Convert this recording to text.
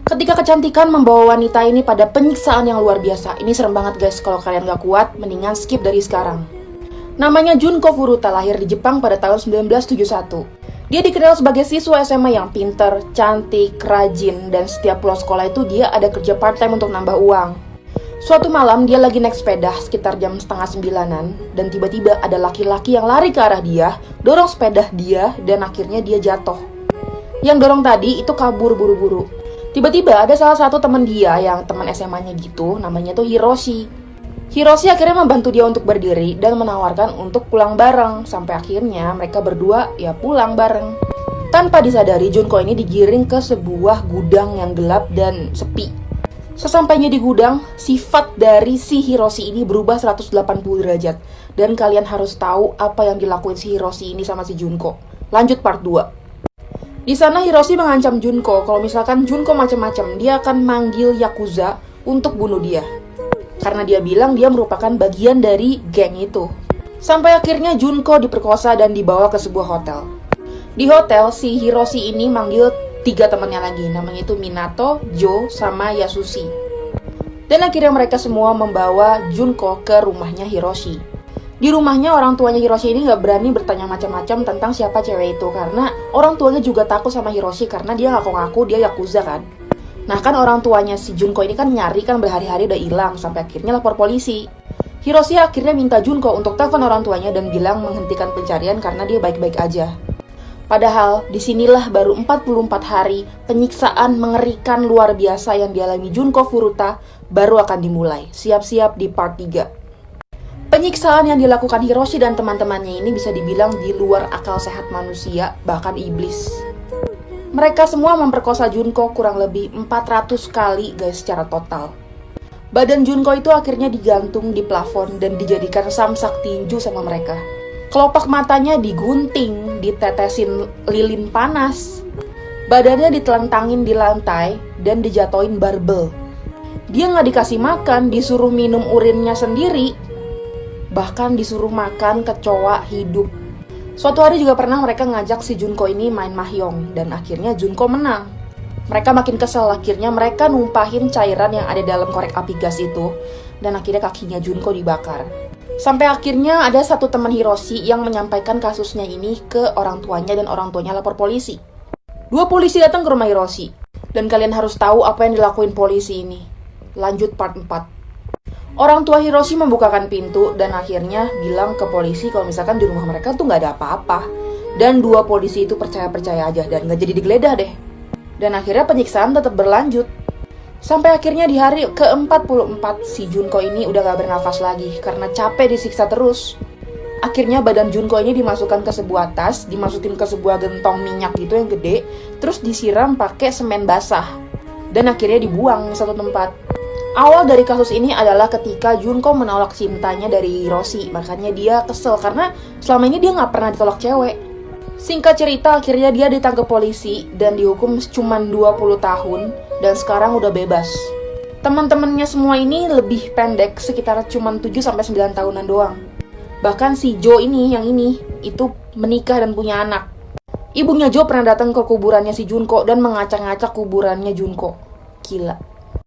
Ketika kecantikan membawa wanita ini pada penyiksaan yang luar biasa. Ini serem banget guys, kalau kalian gak kuat, mendingan skip dari sekarang. Namanya Junko Furuta, lahir di Jepang pada tahun 1971. Dia dikenal sebagai siswa SMA yang pinter, cantik, rajin, dan setiap pulang sekolah itu dia ada kerja part-time untuk nambah uang. Suatu malam dia lagi naik sepeda sekitar jam setengah 9-an, dan tiba-tiba ada laki-laki yang lari ke arah dia, dorong sepeda dia, dan akhirnya dia jatuh. Yang dorong tadi itu kabur buru-buru. Tiba-tiba ada salah satu teman dia yang teman SMA-nya gitu, namanya tuh Hiroshi. Hiroshi akhirnya membantu dia untuk berdiri dan menawarkan untuk pulang bareng. Sampai akhirnya mereka berdua ya pulang bareng. Tanpa disadari, Junko ini digiring ke sebuah gudang yang gelap dan sepi. Sesampainya di gudang, sifat dari si Hiroshi ini berubah 180 derajat. Dan kalian harus tahu apa yang dilakuin si Hiroshi ini sama si Junko. Lanjut part 2. Di sana Hiroshi mengancam Junko kalau misalkan Junko macam-macam, dia akan manggil Yakuza untuk bunuh dia. Karena dia bilang dia merupakan bagian dari geng itu. Sampai akhirnya Junko diperkosa dan dibawa ke sebuah hotel. Di hotel, si Hiroshi ini manggil 3 temannya lagi. Namanya itu Minato, Jo, sama Yasushi. Dan akhirnya mereka semua membawa Junko ke rumahnya Hiroshi. Di rumahnya orang tuanya Hiroshi ini gak berani bertanya macam-macam tentang siapa cewek itu. Karena orang tuanya juga takut sama Hiroshi karena dia ngaku-ngaku dia Yakuza kan. Nah kan orang tuanya si Junko ini kan nyari kan berhari-hari udah hilang. Sampai akhirnya lapor polisi. Hiroshi akhirnya minta Junko untuk telepon orang tuanya dan bilang menghentikan pencarian karena dia baik-baik aja. Padahal disinilah baru 44 hari penyiksaan mengerikan luar biasa yang dialami Junko Furuta baru akan dimulai. Siap-siap di part 3. Penyiksaan yang dilakukan Hiroshi dan teman-temannya ini bisa dibilang di luar akal sehat manusia, bahkan iblis. Mereka semua memperkosa Junko kurang lebih 400 kali guys secara total. Badan Junko itu akhirnya digantung di plafon dan dijadikan samsak tinju sama mereka. Kelopak matanya digunting, ditetesin lilin panas. Badannya ditelentangin di lantai dan dijatoin barbel. Dia gak dikasih makan, disuruh minum urinnya sendiri. Bahkan disuruh makan kecoa hidup. Suatu hari juga pernah mereka ngajak si Junko ini main mahjong. Dan akhirnya Junko menang. Mereka makin kesel, akhirnya mereka numpahin cairan yang ada dalam korek api gas itu. Dan akhirnya kakinya Junko dibakar. Sampai akhirnya ada satu teman Hiroshi yang menyampaikan kasusnya ini ke orang tuanya. Dan orang tuanya lapor polisi. 2 polisi datang ke rumah Hiroshi. Dan kalian harus tahu apa yang dilakuin polisi ini. Lanjut part 4. Orang tua Hiroshi membukakan pintu dan akhirnya bilang ke polisi kalau misalkan di rumah mereka tuh gak ada apa-apa. Dan 2 polisi itu percaya-percaya aja dan gak jadi digeledah deh. Dan akhirnya penyiksaan tetap berlanjut. Sampai akhirnya di hari ke-44 si Junko ini udah gak bernafas lagi karena capek disiksa terus. Akhirnya badan Junko ini dimasukkan ke sebuah tas, dimasukin ke sebuah gentong minyak gitu yang gede, terus disiram pakai semen basah. Dan akhirnya dibuang di satu tempat. Awal dari kasus ini adalah ketika Junko menolak cintanya dari Hiroshi. Makanya dia kesel karena selama ini dia gak pernah ditolak cewek. Singkat cerita akhirnya dia ditangkap polisi dan dihukum cuma 20 tahun. Dan sekarang udah bebas. Teman-temannya semua ini lebih pendek, sekitar cuma 7-9 tahunan doang. Bahkan si Jo ini, yang ini, itu menikah dan punya anak. Ibunya Jo pernah datang ke kuburannya si Junko dan mengacak-ngacak kuburannya Junko. Gila.